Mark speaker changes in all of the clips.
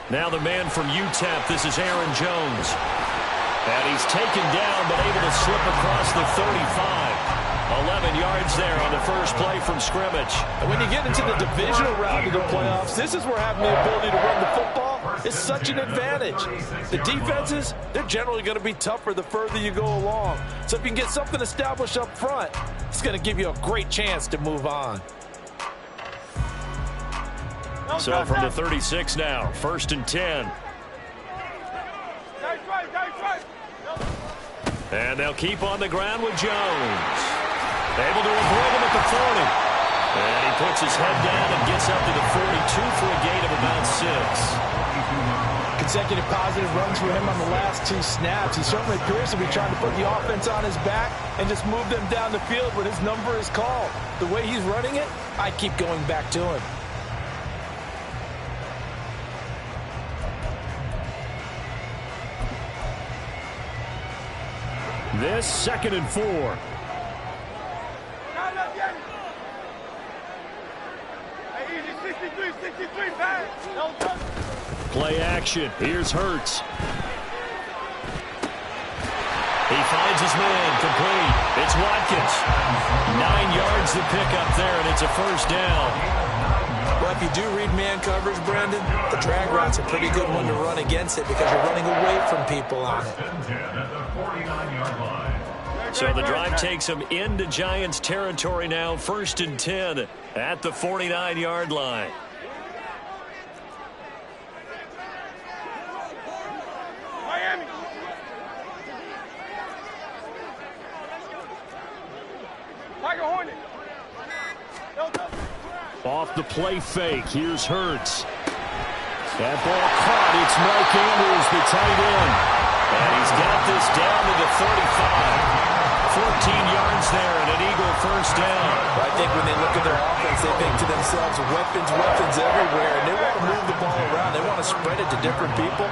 Speaker 1: Now the man from UTEP, this is Aaron Jones. And he's taken down, but able to slip across the 35. 11 yards there on the first play from scrimmage.
Speaker 2: And when you get into the divisional round of the playoffs, this is where having the ability to run the football is such an advantage. The defenses, they're generally going to be tougher the further you go along. So if you can get something established up front, it's going to give you a great chance to move on.
Speaker 1: So from the 36 now, 1st and 10. And they'll keep on the ground with Jones. Able to avoid him at the 40. And he puts his head down and gets up to the 42 for a gain of about 6.
Speaker 2: Consecutive positive runs for him on the last 2 snaps. He certainly appears to be trying to put the offense on his back and just move them down the field when his number is called. The way he's running it, I keep going back to him.
Speaker 1: This 2nd and 4. Play action. Here's Hurts. He finds his man complete. It's Watkins. 9 yards to pick up there, and it's a 1st down.
Speaker 2: Well, if you do read man coverage, Brandon, the drag route's a pretty good one to run against it because you're running away from people on it.
Speaker 1: So the drive takes him into Giants territory now. 1st and 10 at the 49-yard line. Off the play fake. Here's Hurts. That ball caught. It's Mike Andrews, the tight end. And he's got this down to the 35. 14 yards there and an Eagle 1st down.
Speaker 2: Well, I think when they look at their offense, they think to themselves, weapons everywhere. And they want to move the ball around. They want to spread it to different people.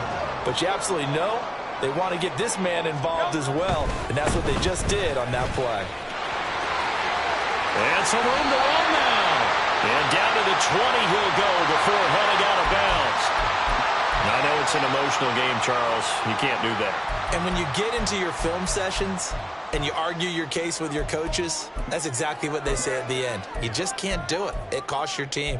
Speaker 2: But you absolutely know they want to get this man involved as well. And that's what they just did on that play.
Speaker 1: And some room to run now. And down to the 20 he'll go before heading out of bounds. I know it's an emotional game, Charles. You can't do that.
Speaker 2: And when you get into your film sessions and you argue your case with your coaches, that's exactly what they say at the end. You just can't do it. It costs your team.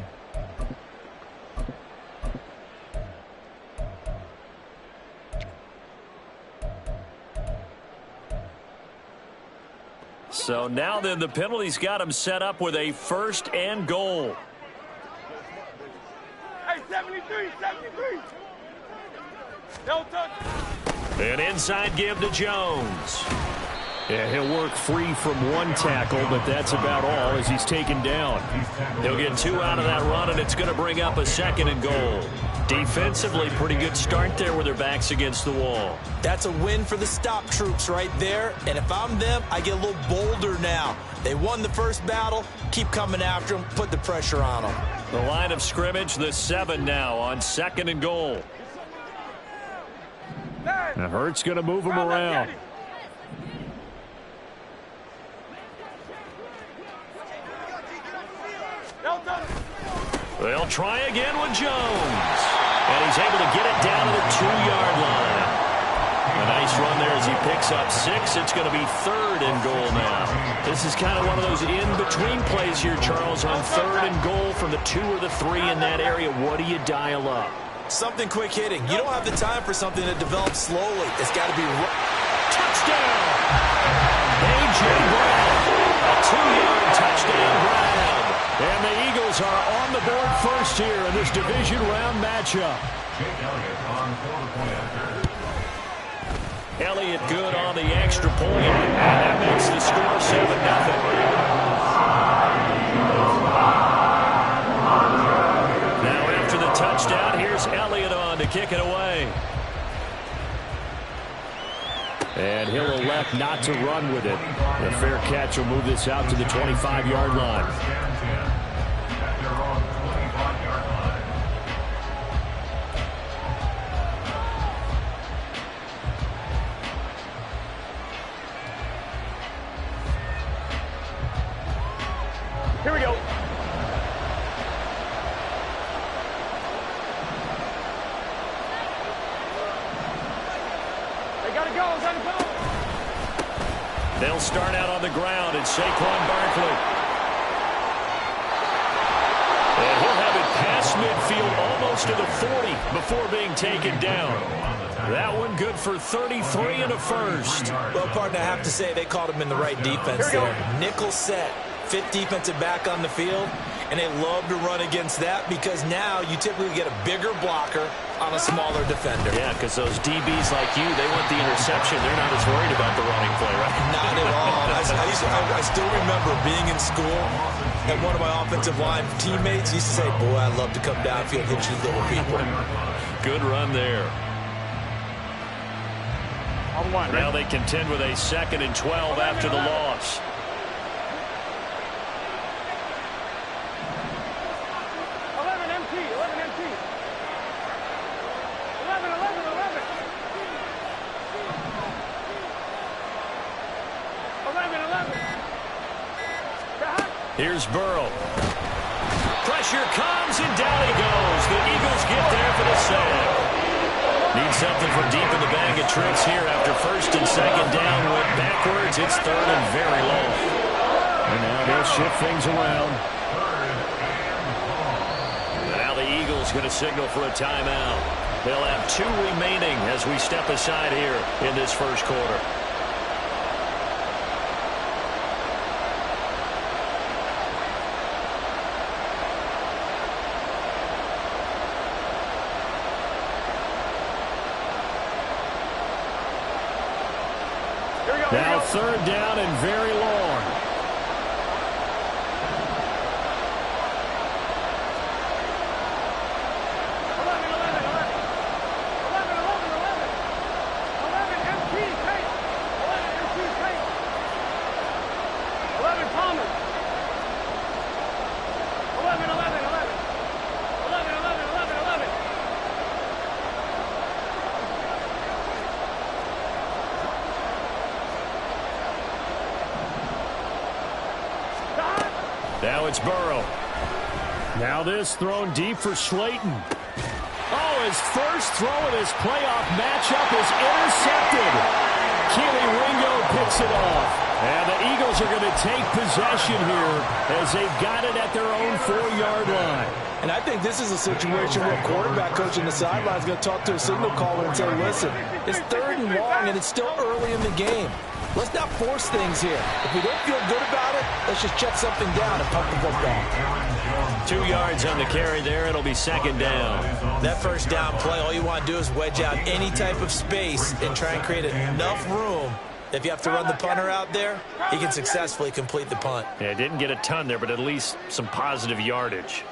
Speaker 1: So now then the penalty's got him set up with a 1st and goal.
Speaker 3: Hey, 73. No touch.
Speaker 1: An inside give to Jones. Yeah, he'll work free from 1 tackle, but that's about all as he's taken down. He'll get 2 out of that run, and it's going to bring up a 2nd and goal. Defensively, pretty good start there with their backs against the wall.
Speaker 2: That's a win for the stop troops right there. And if I'm them, I get a little bolder now. They won the first battle. Keep coming after them. Put the pressure on them.
Speaker 1: The line of scrimmage, the 7 now on 2nd and goal. Now Hurts going to move him around. They'll try again with Jones. And he's able to get it down to the 2-yard line. A nice run there as he picks up 6. It's going to be 3rd and goal now. This is kind of one of those in-between plays here, Charles, on 3rd and goal from the 2 or the 3 in that area. What do you dial up?
Speaker 2: Something quick hitting. You don't have the time for something that develops slowly. It's got to be
Speaker 1: touchdown. A.J. Brown. A 2-yard touchdown grab. And the Eagles are on the board first here in this division round matchup. Elliott good on the extra point, and that makes the score 7-0. Now after the touchdown, here's Elliott on to kick it away. And he'll elect not to run with it. The fair catch will move this out to the 25-yard line.
Speaker 3: Here we go.
Speaker 1: They'll start out on the ground, and Saquon Barkley. And he'll have it past midfield, almost to the 40, before being taken down. That one good for 33 and a first.
Speaker 2: Well, partner, I have to say they called him in the right defense there. Nickel set, fifth defensive back on the field, and they love to run against that because now you typically get a bigger blocker on a smaller defender.
Speaker 1: Yeah, because those DBs like you, they want the interception. They're not as worried about the running play, right?
Speaker 2: Not at all. I still remember being in school, and one of my offensive line teammates used to say, boy, I'd love to come downfield and hit you little people.
Speaker 1: Good run there. Now they contend with a 2nd and 12 after the loss. Here's Burrow. Pressure comes, and down he goes. The Eagles get there for the sack. Need something from deep in the bag of tricks here after 1st and 2nd down. Went backwards. It's 3rd and very long. And now they'll shift things around. And now the Eagles going to signal for a timeout. They'll have 2 remaining as we step aside here in this first quarter. Now 3rd down and very long. Now it's Burrow. Now this thrown deep for Slayton. Oh, his first throw of this playoff matchup is intercepted. Keely Ringo picks it off. And the Eagles are going to take possession here as they've got it at their own 4-yard line.
Speaker 2: And I think this is a situation where a quarterback coach in the sideline is going to talk to a signal caller and say, listen, it's 3rd and long and it's still early in the game. Let's not force things here. If we don't feel good about it, let's just check something down and pump the football.
Speaker 1: 2 yards on the carry there. It'll be 2nd down.
Speaker 2: That first down play, all you want to do is wedge out any type of space and try and create enough room. If you have to run the punter out there, he can successfully complete the punt.
Speaker 1: Yeah, didn't get a ton there, but at least some positive yardage.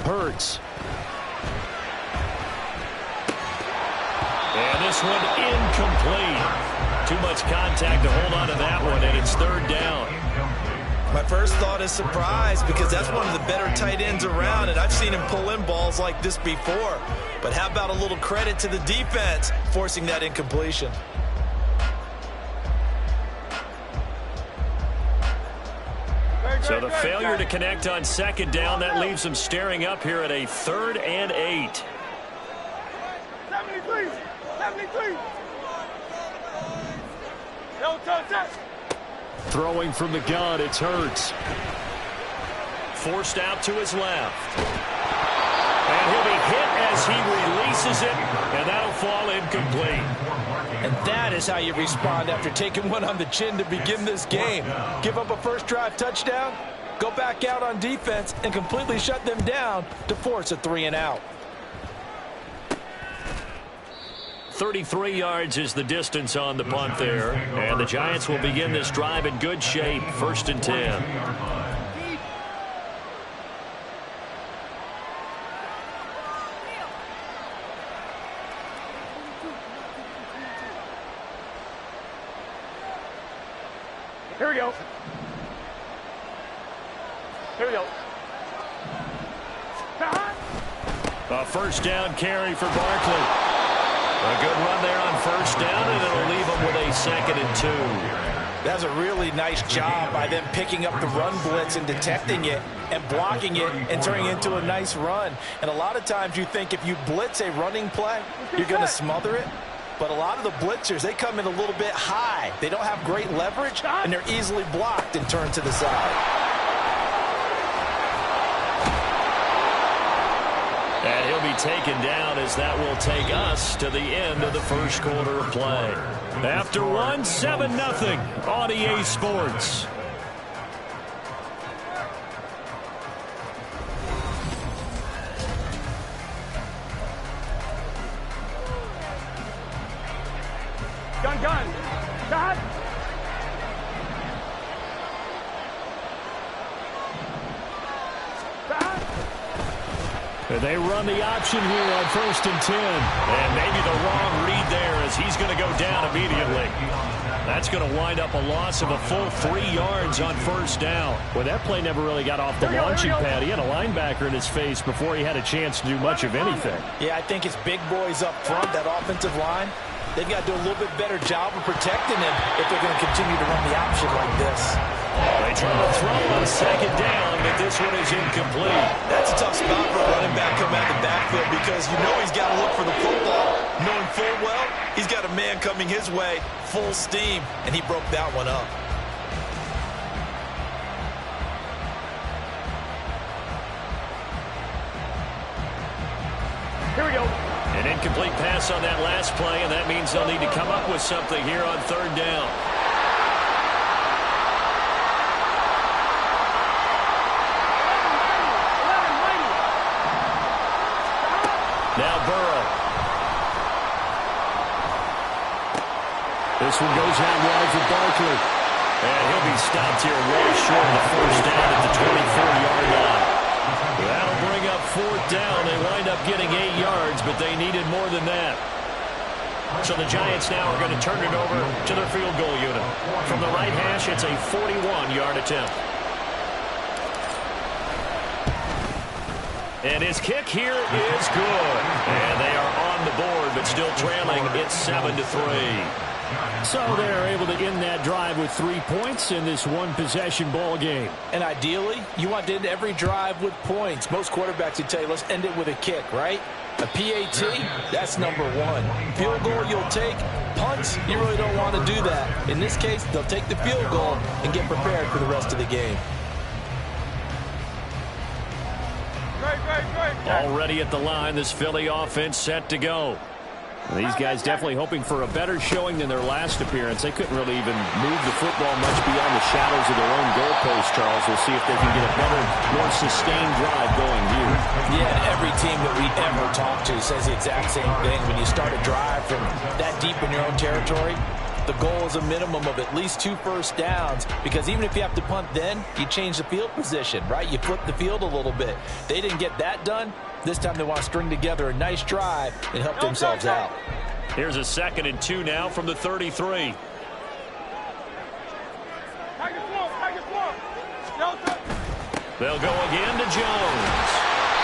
Speaker 1: Hurts. And this one incomplete. Too much contact to hold on to that one, and it's 3rd down.
Speaker 2: My first thought is surprise because that's one of the better tight ends around, and I've seen him pull in balls like this before. But how about a little credit to the defense forcing that incompletion?
Speaker 1: So the failure to connect on 2nd down, that leaves them staring up here at a 3rd and 8.
Speaker 3: 73.
Speaker 1: Throwing from the gun, it's Hurts. Forced out to his left. And he'll be hit as he releases it, and that'll fall incomplete.
Speaker 2: And that is how you respond after taking one on the chin to begin this game. Give up a first drive touchdown, go back out on defense, and completely shut them down to force a 3-and-out.
Speaker 1: 33 yards is the distance on the punt there. And the Giants will begin this drive in good shape. 1st and 10.
Speaker 3: Here we go.
Speaker 1: A 1st down carry for Barkley. A good run there on 1st down, and it'll leave them with a 2nd and 2.
Speaker 2: That's a really nice job by them picking up the run blitz and detecting it and blocking it and turning it into a nice run. And a lot of times you think if you blitz a running play, you're going to smother it. But a lot of the blitzers, they come in a little bit high. They don't have great leverage, and they're easily blocked and turned to the side.
Speaker 1: And he'll be taken down as that will take us to the end of the first quarter of play. After one, 7-0 on EA Sports.
Speaker 3: Gun. Shot.
Speaker 1: They run the option here on 1st and 10. And maybe the wrong read there as he's going to go down immediately. That's going to wind up a loss of a full 3 yards on 1st down. Well, that play never really got off the launching pad. He had a linebacker in his face before he had a chance to do much of anything.
Speaker 2: Yeah, I think it's big boys up front, that offensive line. They've got to do a little bit better job of protecting him if they're going to continue to run the option like this.
Speaker 1: They try to throw on 2nd down, but this one is incomplete.
Speaker 2: That's a tough spot for a running back coming out of the backfield because you know he's got to look for the football, knowing full well he's got a man coming his way, full steam, and he broke that one up.
Speaker 3: Here we go.
Speaker 1: An incomplete pass on that last play, and that means they'll need to come up with something here on 3rd down. Now Burrow. This one goes out wide for Barkley. And he'll be stopped here way short of the 1st down at the 24-yard line. That'll bring up 4th down. They wind up getting 8 yards, but they needed more than that. So the Giants now are going to turn it over to their field goal unit. From the right hash, it's a 41-yard attempt. And his kick here is good. And they are on the board, but still trailing. It's 7-3. So they're able to end that drive with 3 points in this one-possession ball game.
Speaker 2: And ideally, you want to end every drive with points. Most quarterbacks would tell you, let's end it with a kick, right? A PAT, that's number 1. Field goal, you'll take. Punts, you really don't want to do that. In this case, they'll take the field goal and get prepared for the rest of the game.
Speaker 1: Already at the line, this Philly offense set to go. These guys definitely hoping for a better showing than their last appearance. They couldn't really even move the football much beyond the shadows of their own goalpost, Charles. We'll see if they can get a better, more sustained drive going here.
Speaker 2: Yeah, and every team that we ever talk to says the exact same thing. When you start a drive from that deep in your own territory, the goal is a minimum of at least 2 first downs, because even if you have to punt then, you change the field position, right? You flip the field a little bit. They didn't get that done. This time they want to string together a nice drive and help themselves out.
Speaker 1: Here's a 2nd and 2 now from the 33. They'll go again to Jones.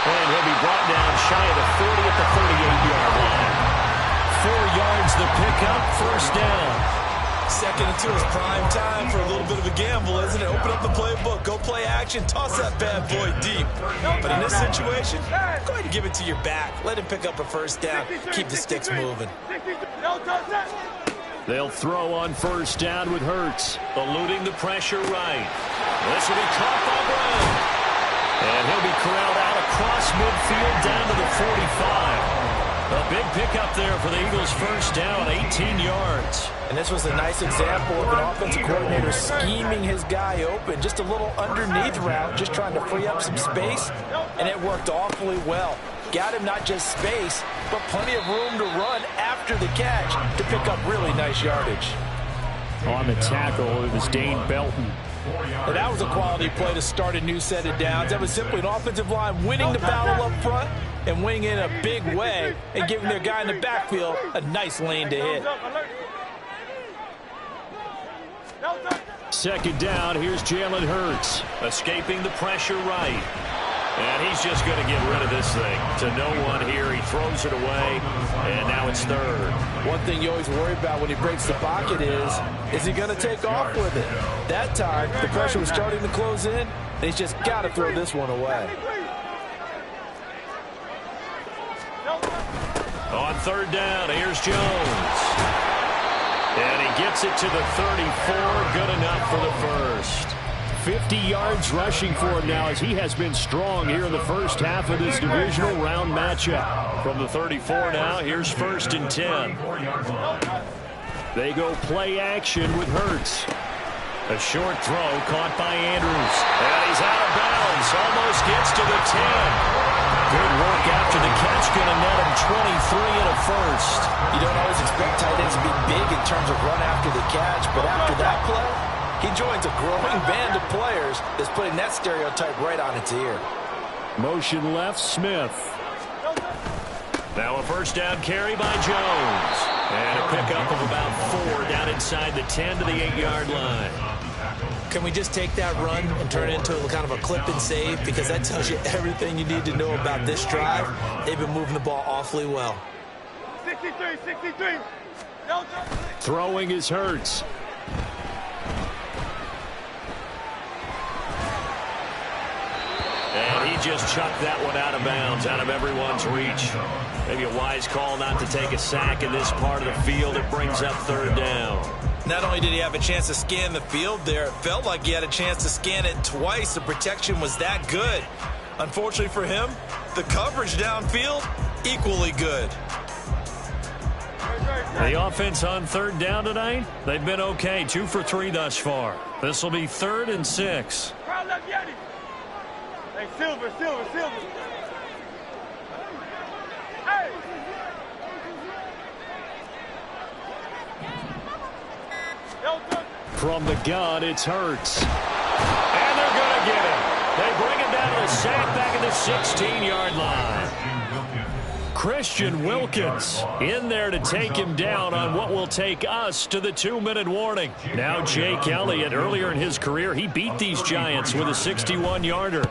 Speaker 1: And he'll be brought down shy of the 40 at the 38-yard line. 4 yards the pickup, 1st down.
Speaker 2: 2nd and 2 is prime time for a little bit of a gamble, isn't it? Open up the playbook, go play action, toss that bad boy deep. But in this situation, go ahead and give it to your back. Let him pick up a 1st down. Keep the sticks moving.
Speaker 1: They'll throw on 1st down with Hurts, eluding the pressure right. This will be caught by Brown. And he'll be corralled out across midfield down to the 45. A big pickup there for the Eagles' 1st down, 18 yards.
Speaker 2: And this was a nice example of an offensive coordinator scheming his guy open. Just a little underneath route, just trying to free up some space, and it worked awfully well. Got him not just space, but plenty of room to run after the catch to pick up really nice yardage.
Speaker 1: On the tackle, it was Dane Belton.
Speaker 2: And that was a quality play to start a new set of downs. That was simply an offensive line winning the battle up front and winning in a big way and giving their guy in the backfield a nice lane to hit.
Speaker 1: 2nd down, here's Jalen Hurts, escaping the pressure right. And he's just going to get rid of this thing. To no one here. He throws it away, and now it's third.
Speaker 2: One thing you always worry about when he breaks the pocket is he going to take off with it? That time, the pressure was starting to close in, and he's just got to throw this one away.
Speaker 1: On third down, here's Jones. And he gets it to the 34. Good enough for the first.
Speaker 4: 50 yards rushing for him now as he has been strong here in the first half of this divisional round matchup.
Speaker 1: From the 34 now, here's first and 10.
Speaker 4: They go play action with Hurts.
Speaker 1: A short throw caught by Andrews. And he's out of bounds. Almost gets to the 10. Good work after the catch. Going to net him 23 and a first.
Speaker 2: You don't always expect tight ends to be big in terms of run after the catch, but after that play, he joins a growing band of players that's putting that stereotype right on its ear.
Speaker 4: Motion left, Smith.
Speaker 1: Now a first down carry by Jones. And a pickup of about 4 down inside the 10 to the 8-yard line.
Speaker 5: Can we just take that run and turn it into kind of a clip and save? Because that tells you everything you need to know about this drive. They've been moving the ball awfully well.
Speaker 3: 63.
Speaker 4: Throwing is Hurts.
Speaker 1: And he just chucked that one out of bounds, out of everyone's reach. Maybe a wise call not to take a sack in this part of the field. It brings up third down.
Speaker 5: Not only did he have a chance to scan the field there, it felt like he had a chance to scan it twice. The protection was that good. Unfortunately for him, the coverage downfield, equally good.
Speaker 1: The offense on third down tonight, they've been okay. 2 for 3 thus far. This will be 3rd and 6.
Speaker 3: Hey, Silver. Hey!
Speaker 4: From the gun, it's Hurts.
Speaker 1: And they're going to get him. They bring him down to the sack back at the 16-yard line.
Speaker 4: Christian Wilkins in there to take him down on what will take us to the 2-minute warning. Now Jake Elliott, earlier in his career, he beat these Giants with a 61-yarder.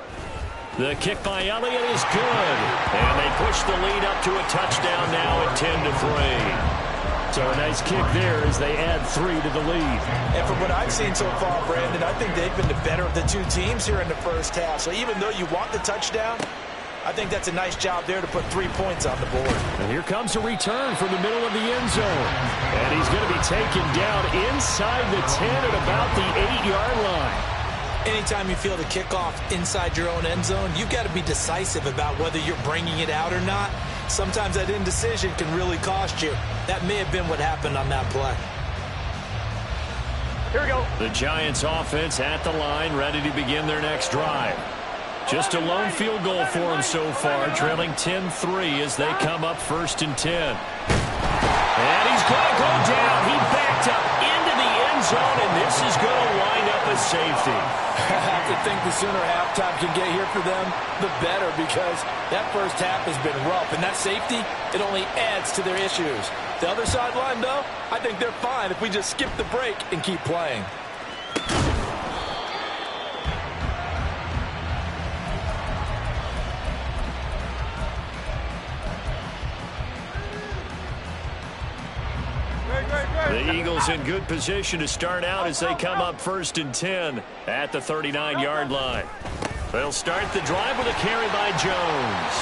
Speaker 4: The kick by Elliott is good.
Speaker 1: And they push the lead up to a touchdown now at 10-3.
Speaker 4: So a nice kick there as they add 3 to the lead.
Speaker 5: And from what I've seen so far, Brandon, I think they've been the better of the two teams here in the first half. So even though you want the touchdown, I think that's a nice job there to put 3 points on the board.
Speaker 4: And here comes a return from the middle of the end zone. And he's going to be taken down inside the 10 at about the 8-yard line.
Speaker 5: Anytime you feel the kickoff inside your own end zone, you've got to be decisive about whether you're bringing it out or not. Sometimes that indecision can really cost you. That may have been what happened on that play.
Speaker 3: Here we go.
Speaker 1: The Giants offense at the line, ready to begin their next drive. Just a lone field goal for them so far, trailing 10-3 as they come up 1st and 10. And he's going to go down. He backed up into the end zone, and this is going to wind up as safety.
Speaker 2: I have to think the sooner halftime can get here for them, the better, because that first half has been rough. And that safety, it only adds to their issues. The other sideline, though, I think they're fine if we just skip the break and keep playing.
Speaker 1: The Eagles in good position to start out as they come up 1st and 10 at the 39-yard line. They'll start the drive with a carry by Jones.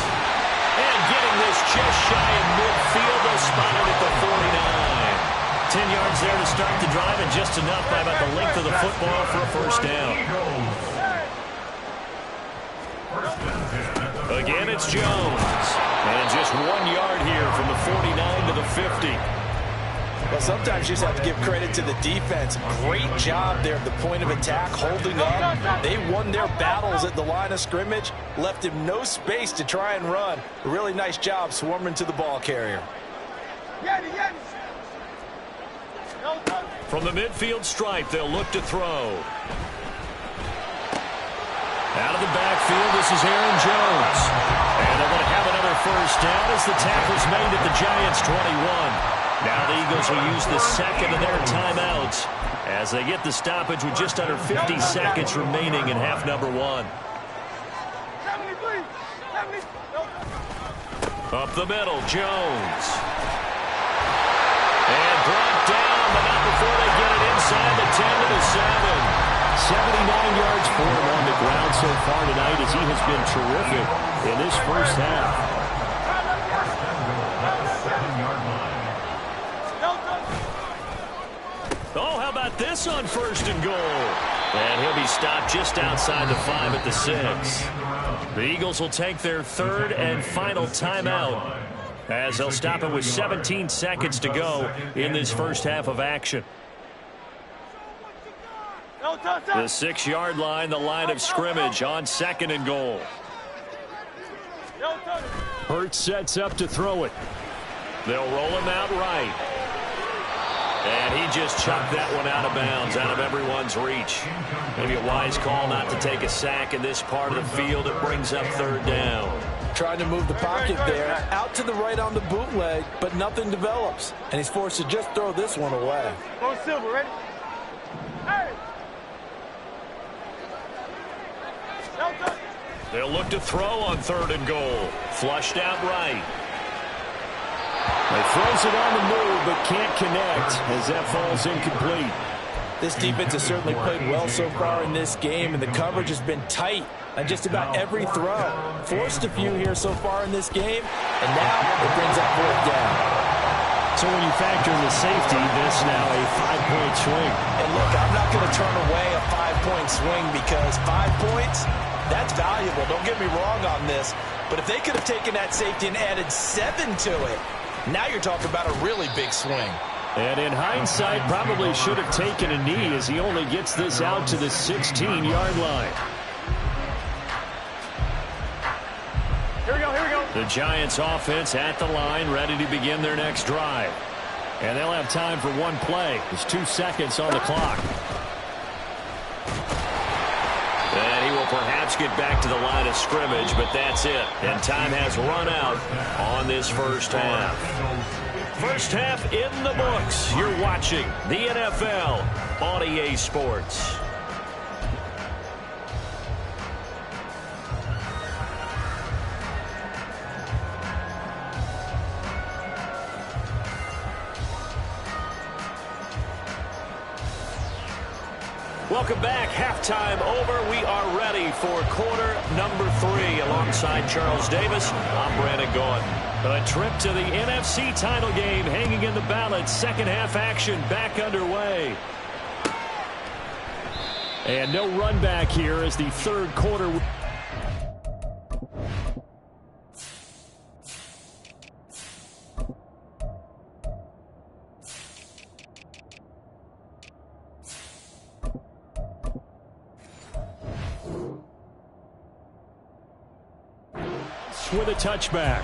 Speaker 1: And getting this just shy of midfield, they'll spot it at the 49. 10 yards there to start the drive, and just enough by about the length of the football for a first down. Again, it's Jones. And just 1 yard here from the 49 to the 50.
Speaker 2: Well, sometimes you just have to give credit to the defense. Great job there at the point of attack, holding up. They won their battles at the line of scrimmage, left him no space to try and run. A really nice job swarming to the ball carrier.
Speaker 1: From the midfield stripe, they'll look to throw. Out of the backfield, this is Aaron Jones. And they're going to have another first down as the tackle's made at the Giants' 21. Now the Eagles will use the second of their timeouts as they get the stoppage with just under 50 seconds remaining in half number 1. Up the middle, Jones. And brought down, but not before they get it inside the 10 to the 7.
Speaker 4: 79 yards for him on the ground so far tonight as he has been terrific in this first half.
Speaker 1: Oh, how about this on 1st and goal? And he'll be stopped just outside the 5 at the 6. The Eagles will take their 3rd and final timeout as they'll stop it with 17 seconds to go in this first half of action. The 6-yard line, the line of scrimmage on 2nd and goal.
Speaker 4: Hurts sets up to throw it.
Speaker 1: They'll roll him out right. And he just chucked that one out of bounds, out of everyone's reach. Maybe a wise call not to take a sack in this part of the field. It brings up 3rd down.
Speaker 2: Trying to move the pocket there. Out to the right on the bootleg, but nothing develops. And he's forced to just throw this one away.
Speaker 3: Go Silver, ready? Hey!
Speaker 1: They'll look to throw on 3rd and goal. Flushed out right.
Speaker 4: He throws it on the move, but can't connect as that falls incomplete.
Speaker 2: This defense has certainly played well so far in this game, and the coverage has been tight on just about every throw. Forced a few here so far in this game, and now it brings up 4th down.
Speaker 4: So when you factor in the safety, this now a 5-point swing.
Speaker 2: And look, I'm not going to turn away a 5-point swing because 5 points, that's valuable. Don't get me wrong on this. But if they could have taken that safety and added 7 to it, now you're talking about a really big swing.
Speaker 4: And in hindsight, probably should have taken a knee as he only gets this out to the 16-yard line.
Speaker 3: Here we go, here we go.
Speaker 4: The Giants offense at the line, ready to begin their next drive. And they'll have time for one play. There's 2 seconds on the clock.
Speaker 1: And he will perhaps get back to the line of scrimmage, but that's it. And time has run out on this first half. First half in the books. You're watching the NFL on EA Sports. Welcome back. Halftime over. We are ready for quarter number 3. Alongside Charles Davis, I'm Brandon Gordon.
Speaker 4: A trip to the NFC title game hanging in the balance. Second half action back underway. And no run back here as the 3rd quarter. With a touchback.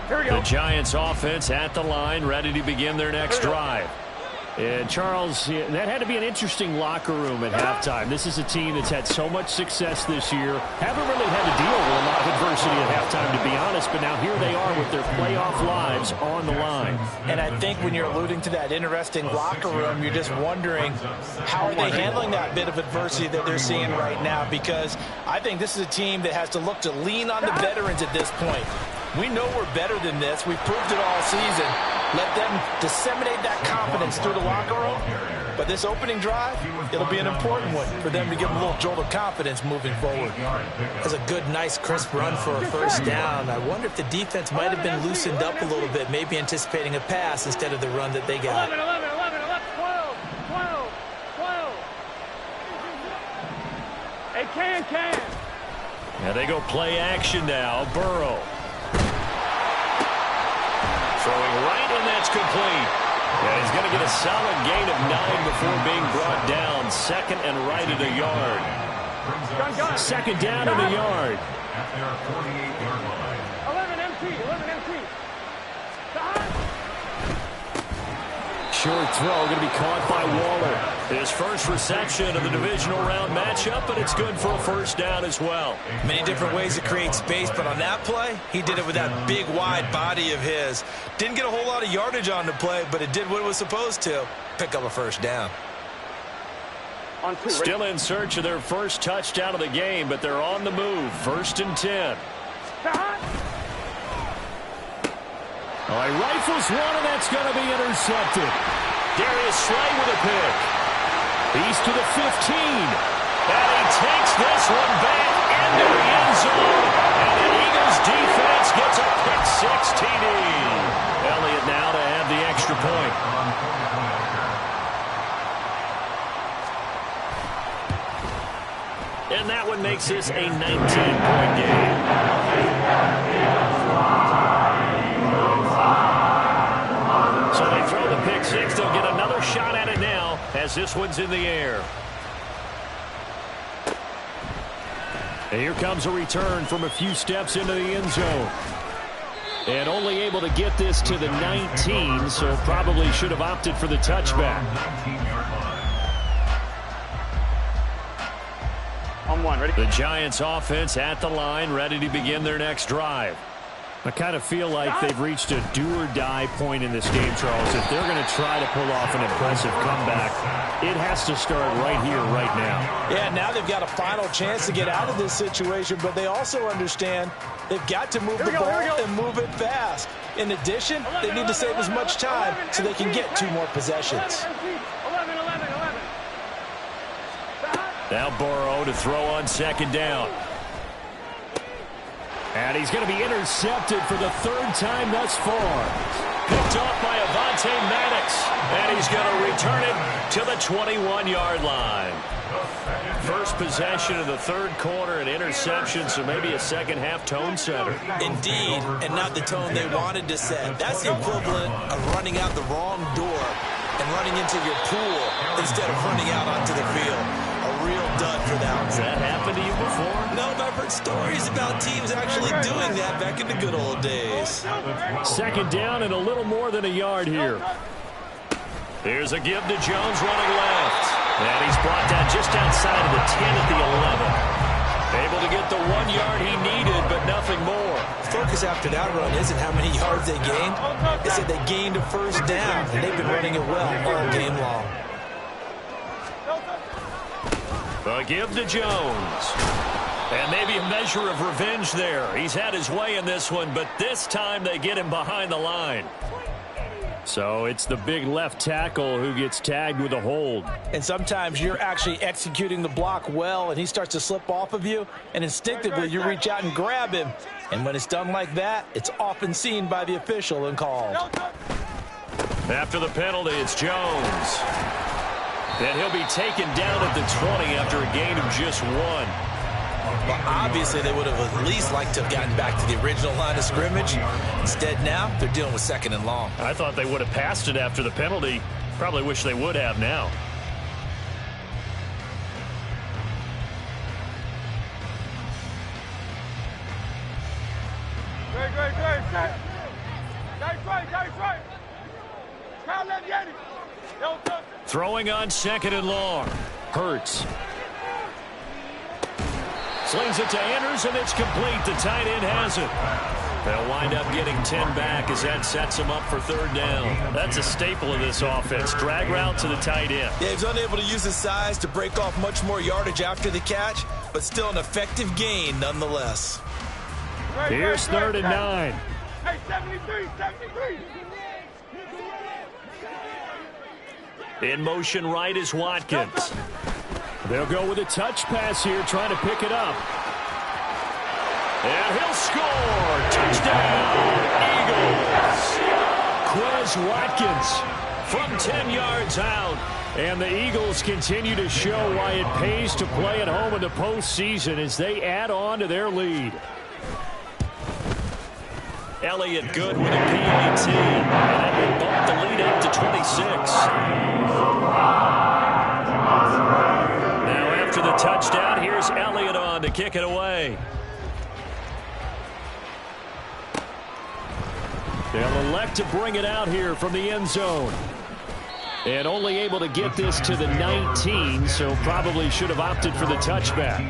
Speaker 3: Here we go.
Speaker 4: The Giants offense at the line, ready to begin their next drive. And Charles, that had to be an interesting locker room at halftime. This is a team that's had so much success this year. Haven't really had to deal with a lot of adversity at halftime, to be honest, but now here they are with their playoff lives on the line.
Speaker 2: And I think when you're alluding to that interesting locker room, you're just wondering how are they handling that bit of adversity that they're seeing right now, because I think this is a team that has to look to lean on the veterans at this point. We know we're better than this. We've proved it all season. Let them disseminate that confidence through the locker room. But this opening drive, it'll be an important one for them to give them a little jolt of confidence moving forward. That's a good, nice, crisp run for a first down. I wonder if the defense might have been loosened up a little bit, maybe anticipating a pass instead of the run that they got.
Speaker 3: 11, 12, 12, 12. Hey, can.
Speaker 4: Now they go play action now. Burrow.
Speaker 1: Throwing right, and that's complete. And he's going to get a solid gain of 9 before being brought down. 2nd and right at a yard.
Speaker 3: Gun.
Speaker 4: 2nd down and a yard.
Speaker 3: 11 MT.
Speaker 4: Short throw going to be caught by Waller.
Speaker 1: His first reception of the divisional round matchup, but it's good for a first down as well.
Speaker 5: Many different ways to create space, but on that play, he did it with that big, wide body of his. Didn't get a whole lot of yardage on the play, but it did what it was supposed to. Pick up a first down.
Speaker 3: On 2.
Speaker 4: Still in search of their first touchdown of the game, but they're on the move. 1st and 10. All right, rifles one, and that's going to be intercepted. Darius Slay with a pick. He's to the 15. And he takes this one back into the end zone. And the Eagles defense gets a pick-6 TD. Elliott now to have the extra point. And that one makes this a 19-point game. So they throw the pick-6. They'll get another shot at it now as this one's in the air. And here comes a return from a few steps into the end zone. And only able to get this to the 19, so probably should have opted for the touchback.
Speaker 3: On 1, ready?
Speaker 4: The Giants offense at the line, ready to begin their next drive. I kind of feel like they've reached a do-or-die point in this game, Charles. If they're going to try to pull off an impressive comeback, it has to start right here, right now.
Speaker 5: Yeah, now they've got a final chance to get out of this situation, but they also understand they've got to move the ball and move it fast. In addition, they need to save as much time so they can get 2 more possessions.
Speaker 3: 11.
Speaker 4: Now Burrow to throw on 2nd down. And he's going to be intercepted for the 3rd time thus far. Picked off by Avonte Maddox. And he's going to return it to the 21-yard line. First possession of the 3rd quarter, an interception, so maybe a second-half tone setter.
Speaker 5: Indeed, and not the tone they wanted to set. That's the equivalent of running out the wrong door and running into your pool instead of running out onto the field. A real dud for that.
Speaker 4: Has that happened to you before?
Speaker 5: No, but I've heard stories about teams actually doing that back in the good old days.
Speaker 4: 2nd down and a little more than a yard here. Here's a give to Jones running left. And he's brought down just outside of the 10 at the 11. Able to get the 1 yard he needed, but nothing more.
Speaker 5: Focus after that run isn't how many yards they gained. They said they gained a 1st down, and they've been running it well all game long.
Speaker 4: A give to Jones. And maybe a measure of revenge there. He's had his way in this one, but this time they get him behind the line. So it's the big left tackle who gets tagged with a hold.
Speaker 5: And sometimes you're actually executing the block well, and he starts to slip off of you, and instinctively you reach out and grab him. And when it's done like that, it's often seen by the official and called.
Speaker 4: After the penalty, it's Jones. And he'll be taken down at the 20 after a gain of just 1.
Speaker 5: Well, obviously, they would have at least liked to have gotten back to the original line of scrimmage. Instead, now, they're dealing with 2nd and long.
Speaker 4: I thought they would have passed it after the penalty. Probably wish they would have now.
Speaker 3: Great. Guys right. Count that Yeti.
Speaker 4: Throwing on 2nd and long. Hurts. Slings it to Andrews, and it's complete. The tight end has it. They'll wind up getting 10 back as that sets them up for 3rd down. That's a staple of this offense. Drag route to the tight end.
Speaker 5: Yeah, he's unable to use his size to break off much more yardage after the catch, but still an effective gain nonetheless.
Speaker 4: Here's 3rd and 9.
Speaker 3: Hey, 73.
Speaker 4: In motion right is Watkins. They'll go with a touch pass here, trying to pick it up. And he'll score. Touchdown, Eagles. Quez Watkins from 10 yards out. And the Eagles continue to show why it pays to play at home in the postseason as they add on to their lead. Elliott good with a PAT. And that will bump the lead up to 26. Now after the touchdown, here's Elliott on to kick it away. They'll elect to bring it out here from the end zone. And only able to get this to the 19, so probably should have opted for the touchback.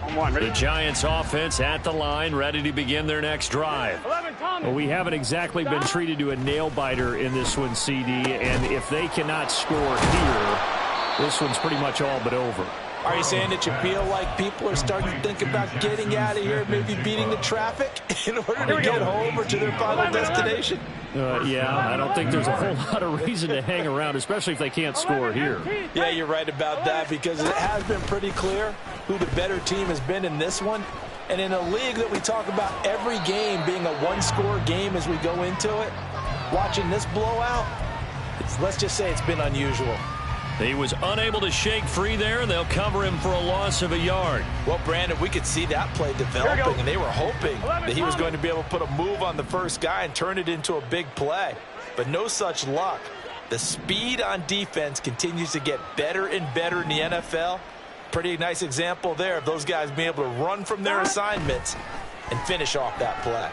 Speaker 3: I'm one. Ready?
Speaker 4: The Giants offense at the line, ready to begin their next drive.
Speaker 3: 11, Tommy.
Speaker 4: Well, we haven't exactly been treated to a nail-biter in this one, CD, and if they cannot score here, this one's pretty much all but over.
Speaker 5: Are you saying that you feel like people are starting to think about getting out of here, maybe beating the traffic in order to get home or to their final destination?
Speaker 4: Yeah, I don't think there's a whole lot of reason to hang around, especially if they can't score here.
Speaker 5: Yeah, you're right about that, because it has been pretty clear who the better team has been in this one. And in a league that we talk about every game being a one-score game as we go into it, watching this blowout, let's just say it's been unusual.
Speaker 4: He was unable to shake free there, and they'll cover him for a loss of a yard.
Speaker 5: Well, Brandon, we could see that play developing, and they were hoping that he was going to be able to put a move on the first guy and turn it into a big play. But no such luck. The speed on defense continues to get better and better in the NFL. Pretty nice example there of those guys being able to run from their assignments and finish off that play.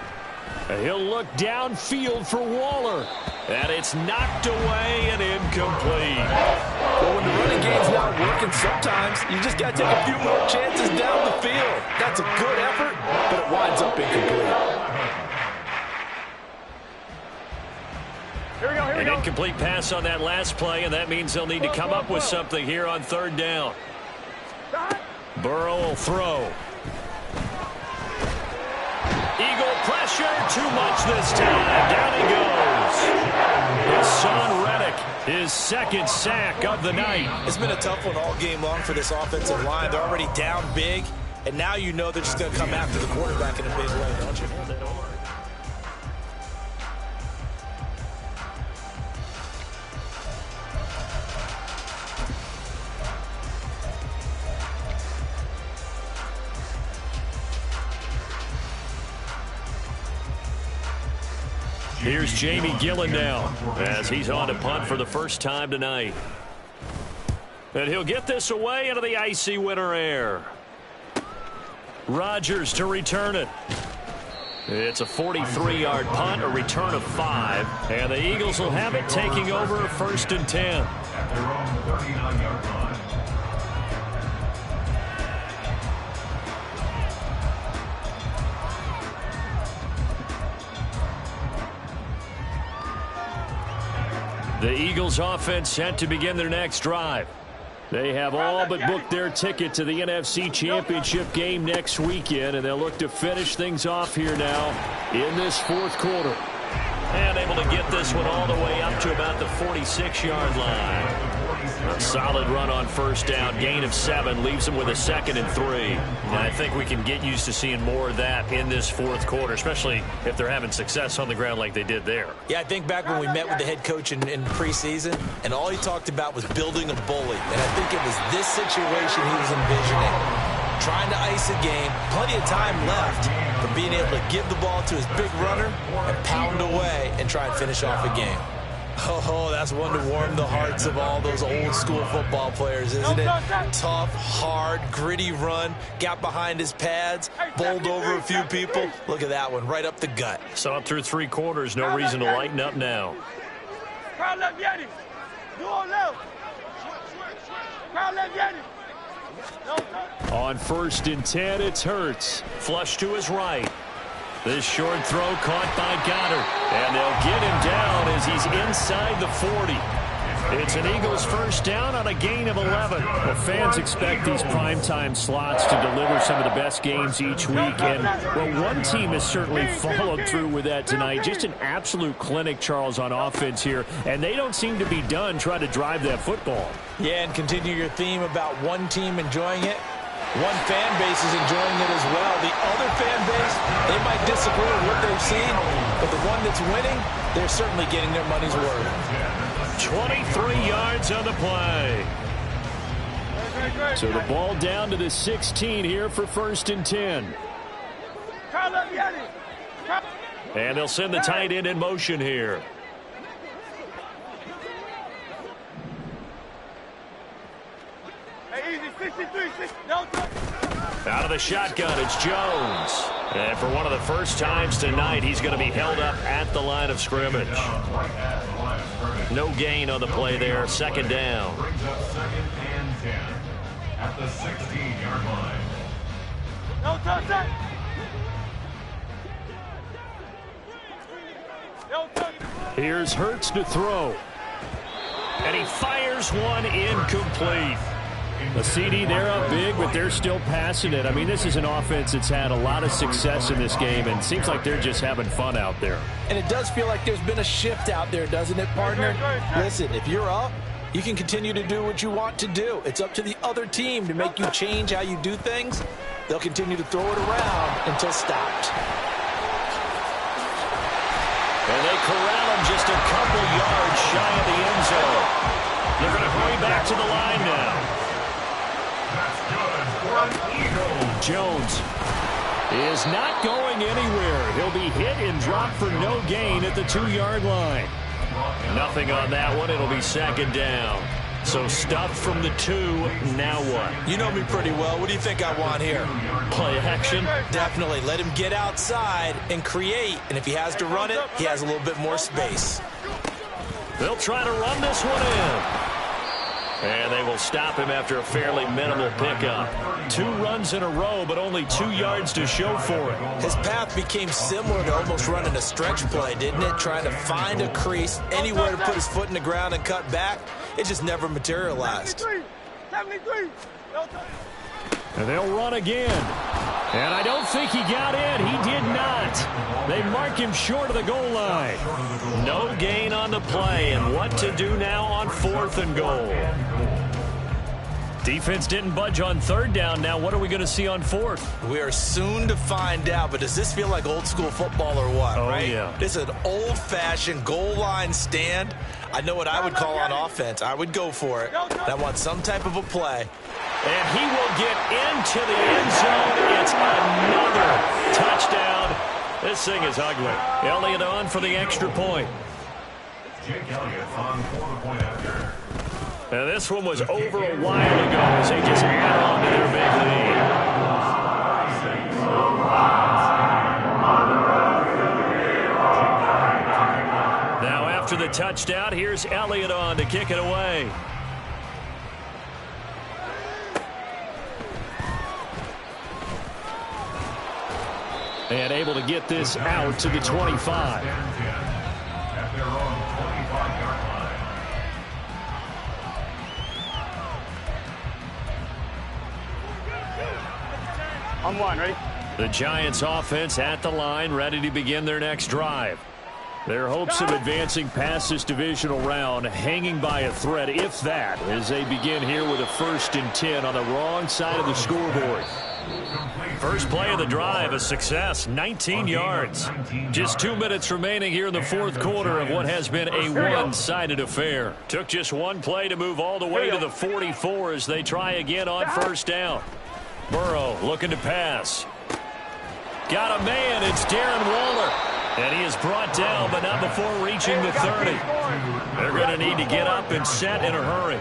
Speaker 4: He'll look downfield for Waller. And it's knocked away and incomplete.
Speaker 5: Well, when the running game's not working, sometimes you just got to take a few more chances down the field. That's a good effort, but it winds up incomplete.
Speaker 3: Here we go, here we
Speaker 4: An
Speaker 3: go.
Speaker 4: incomplete pass on that last play, and that means they'll need to come up with something here on third down. Burrow will throw. Eagle pressure, too much this time. Down he goes. Hassan Reddick, his second sack of the night.
Speaker 5: It's been a tough one all game long for this offensive line. They're already down big, and now you know they're just going to come after the quarterback in a big way, don't you?
Speaker 4: Here's Jamie Gillen now as he's on to punt for the first time tonight. And he'll get this away into the icy winter air. Rodgers to return it. It's a 43-yard punt, a return of 5. And the Eagles will have it taking over 1st and 10. The Eagles offense set to begin their next drive. They have all but booked their ticket to the NFC Championship game next weekend, and they'll look to finish things off here now in this fourth quarter. And able to get this one all the way up to about the 46-yard line. A solid run on first down, gain of 7, leaves them with a 2nd and 3. And I think we can get used to seeing more of that in this fourth quarter, especially if they're having success on the ground like they did there.
Speaker 5: Yeah, I think back when we met with the head coach in preseason, and all he talked about was building a bully. And I think it was this situation he was envisioning. Trying to ice a game, plenty of time left for being able to give the ball to his big runner and pound away and try and finish off a game. Oh, that's one to warm the hearts of all those old school football players, isn't it? Tough, hard, gritty run, got behind his pads, bowled over a few people. Look at that one, right up the gut.
Speaker 4: Saw it through 3 quarters, no reason to lighten up now.
Speaker 3: Crowd left Yeti. Do on left. Crowd left Yeti.
Speaker 4: On 1st and 10, it's Hurts. Flush to his right. This short throw caught by Goddard. And they'll get him down as he's inside the 40. It's an Eagles first down on a gain of 11. Well, fans expect these primetime slots to deliver some of the best games each week. And, well, one team has certainly followed through with that tonight. Just an absolute clinic, Charles, on offense here. And they don't seem to be done trying to drive that football.
Speaker 5: Yeah, and continue your theme about one team enjoying it. One fan base is enjoying it as well. The other fan base, they might disagree with what they've seen, but the one that's winning, they're certainly getting their money's worth.
Speaker 4: 23 yards on the play. So the ball down to the 16 here for 1st and 10. And they'll send the tight end in motion here. Out of the shotgun, it's Jones. And for one of the first times tonight, he's going to be held up at the line of scrimmage. No gain on the play there, 2nd down.
Speaker 6: Brings up 2nd and 10 at the 16-yard line.
Speaker 4: Here's Hurts to throw. And he fires one incomplete. A CD, they're up big, but they're still passing it. I mean, this is an offense that's had a lot of success in this game, and it seems like they're just having fun out there.
Speaker 5: And it does feel like there's been a shift out there, doesn't it, partner? Listen, if you're up, you can continue to do what you want to do. It's up to the other team to make you change how you do things. They'll continue to throw it around until stopped.
Speaker 4: And they corral him just a couple yards shy of the end zone. They're going to hurry back to the line now. Jones is not going anywhere. He'll be hit and dropped for no gain at the 2-yard line. Nothing on that one. It'll be second down. So stuffed from the 2. Now what?
Speaker 5: You know me pretty well. What do you think I want here?
Speaker 4: Play action?
Speaker 5: Definitely. Let him get outside and create. And if he has to run it, he has a little bit more space.
Speaker 4: They'll try to run this one in. And they will stop him after a fairly minimal pickup. 2 runs in a row, but only 2 yards to show for it.
Speaker 5: His path became similar to almost running a stretch play, didn't it? Trying to find a crease, anywhere to put his foot in the ground and cut back. It just never materialized.
Speaker 3: 73.
Speaker 4: And they'll run again. And I don't think he got in. He did not. They mark him short of the goal line. No gain on the play. And what to do now on 4th and goal? Defense didn't budge on 3rd down. Now what are we going to see on 4th?
Speaker 5: We are soon to find out, but does this feel like old school football or what, right?
Speaker 4: Yeah.
Speaker 5: This is an old-fashioned goal line stand. I know what I would call on offense. I would go for it. I want some type of a play.
Speaker 4: And he will get into the end zone. It's another touchdown. This thing is ugly. Elliott on for the extra point. And this one was over a while ago as they just add on to their big lead. Now after the touchdown, here's Elliott on to kick it away. And able to get this out to the 25.
Speaker 3: On 1, ready?
Speaker 4: The Giants offense at the line, ready to begin their next drive. Their hopes of advancing past this divisional round hanging by a thread, if that, as they begin here with a 1st and 10 on the wrong side of the scoreboard. First play of the drive, a success, 19 yards. Just 2 minutes remaining here in the 4th quarter of what has been a one-sided affair. Took just 1 play to move all the way to the 44 as they try again on 1st down. Burrow looking to pass. Got a man, it's Darren Waller. And he is brought down, but not before reaching the 30. They're going to need to get up and set in a hurry.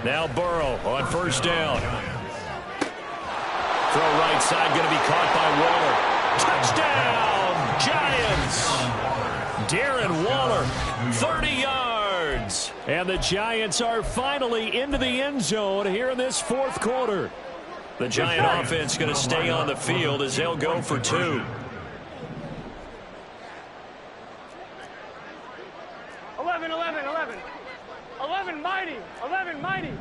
Speaker 4: Now Burrow on 1st down. Throw right side, going to be caught by Waller. Touchdown, Giants! Darren Waller, 30 yards. And the Giants are finally into the end zone here in this 4th quarter. The Giant offense going to stay on the field as they'll go for 2.
Speaker 3: 11, 11, 11. 11 mighty. 11 mighty.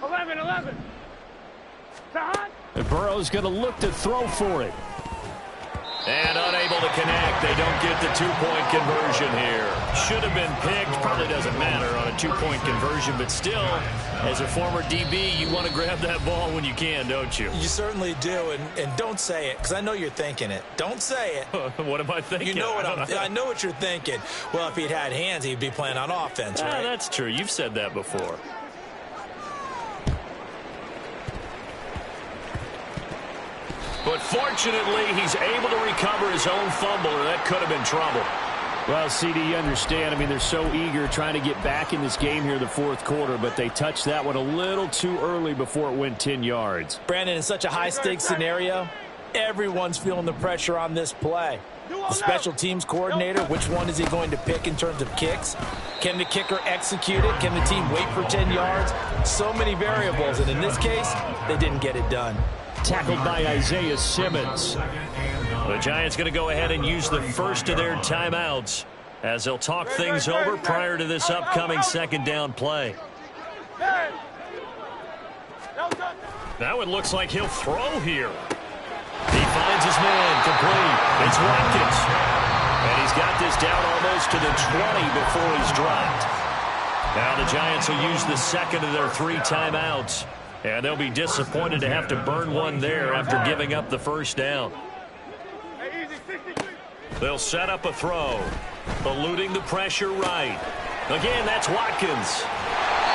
Speaker 3: 11, 11.
Speaker 4: And Burrow's going to look to throw for it. And unable to connect. They don't get the 2-point conversion here. Should have been picked. Probably doesn't matter on a 2-point conversion, but still, as a former DB, you want to grab that ball when you can, don't you?
Speaker 5: You certainly do, and don't say it, because I know you're thinking it. Don't say it.
Speaker 4: What am I thinking?
Speaker 5: You know I know what you're thinking. Well, if he'd had hands, he'd be playing on offense, right?
Speaker 4: That's true. You've said that before. But fortunately, he's able to recover his own fumble, or that could have been trouble. Well, CD, you understand. I mean, they're so eager trying to get back in this game here in the 4th quarter, but they touched that one a little too early before it went 10 yards.
Speaker 5: Brandon, in such a high-stakes scenario, everyone's feeling the pressure on this play. The special teams coordinator, which one is he going to pick in terms of kicks? Can the kicker execute it? Can the team wait for 10 yards? So many variables, and in this case, they didn't get it done.
Speaker 4: Tackled by Isaiah Simmons. The Giants going to go ahead and use the first of their timeouts as they'll talk things over prior to this upcoming second down play. Now it looks like he'll throw here. He finds his man complete. It's Watkins. And he's got this down almost to the 20 before he's dropped. Now the Giants will use the second of their 3 timeouts. And they'll be disappointed to have to burn one there after giving up the first down. They'll set up a throw. Eluding the pressure right. Again, that's Watkins.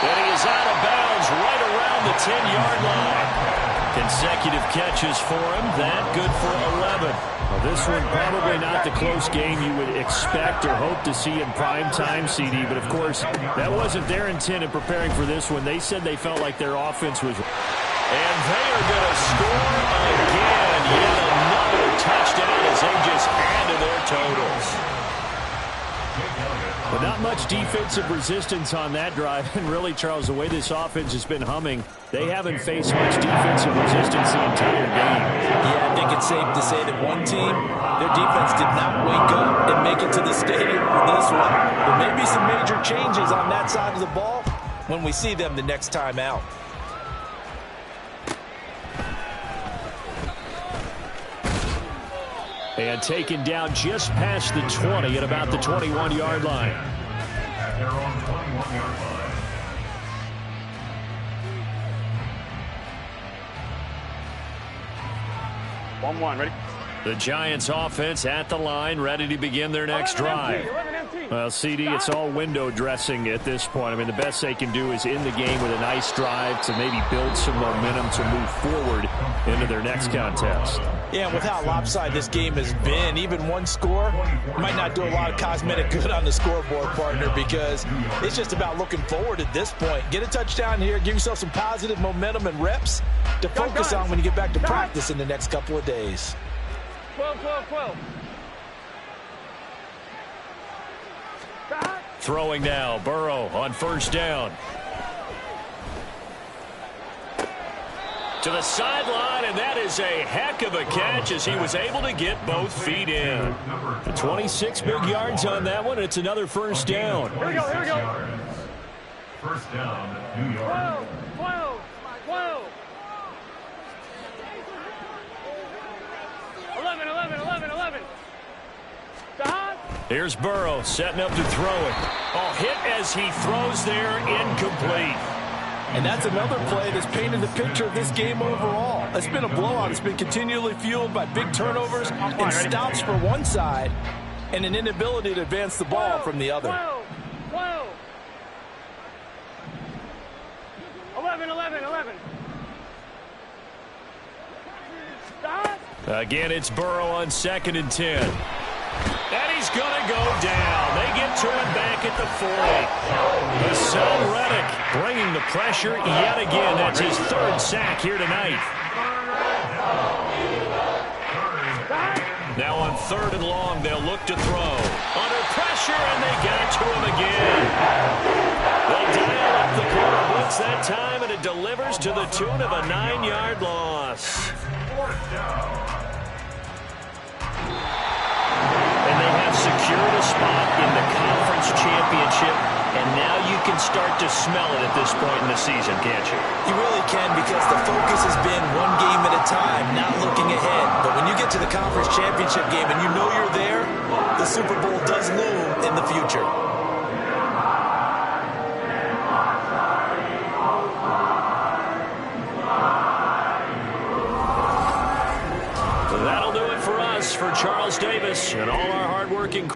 Speaker 4: And he is out of bounds right around the 10-yard line. Consecutive catches for him. That good for 11. Well, this one probably not the close game you would expect or hope to see in prime time, CD. But, of course, that wasn't their intent in preparing for this one. They said they felt like their offense was...
Speaker 1: And they are going to score again. Yet another touchdown as they just add to their totals.
Speaker 4: But not much defensive resistance on that drive. And really, Charles, the way this offense has been humming, they haven't faced much defensive resistance the entire game.
Speaker 5: Yeah, I think it's safe to say that one team, their defense did not wake up and make it to the stadium for this one. There may be some major changes on that side of the ball when we see them the next time out.
Speaker 4: And taken down just past the 20 at about the 21-yard line.
Speaker 6: They're on 21-yard line.
Speaker 3: One, ready?
Speaker 4: The Giants offense at the line, ready to begin their next drive. Well, CD, it's all window dressing at this point. I mean, the best they can do is end the game with a nice drive to maybe build some momentum to move forward into their next contest.
Speaker 5: Yeah, with how lopsided this game has been, even one score might not do a lot of cosmetic good on the scoreboard, partner, because it's just about looking forward at this point. Get a touchdown here, give yourself some positive momentum and reps to focus on when you get back to practice in the next couple of days.
Speaker 3: 12.
Speaker 4: Throwing now, Burrow on first down. To the sideline, and that is a heck of a catch as he was able to get both feet in. The 26 big yards on that one. It's another first down.
Speaker 3: Here we go.
Speaker 6: First down, New York.
Speaker 3: 12. 11.
Speaker 4: Here's Burrow setting up to throw it. Oh, hit as he throws there, incomplete.
Speaker 5: And that's another play that's painted the picture of this game overall. It's been a blowout. It's been continually fueled by big turnovers and stops for one side and an inability to advance the ball from the other.
Speaker 3: 12. 11.
Speaker 4: Again, it's Burrow on 2nd and 10. And he's going to go down. They get to him back at the 40. Hassan Reddick bringing the pressure yet again. That's his 3rd sack here tonight. Now on 3rd and long, they'll look to throw. Under pressure, and they got to him again. They'll dial up the corner blitz that time, and it delivers to the tune of a 9-yard loss. And they have secured a spot in the conference championship, and now you can start to smell it at this point in the season, can't you?
Speaker 5: You really can, because the focus has been one game at a time, not looking ahead. But when you get to the conference championship game and you know you're there, the Super Bowl does loom in the future.
Speaker 4: For Charles Davis and all our hardworking crew.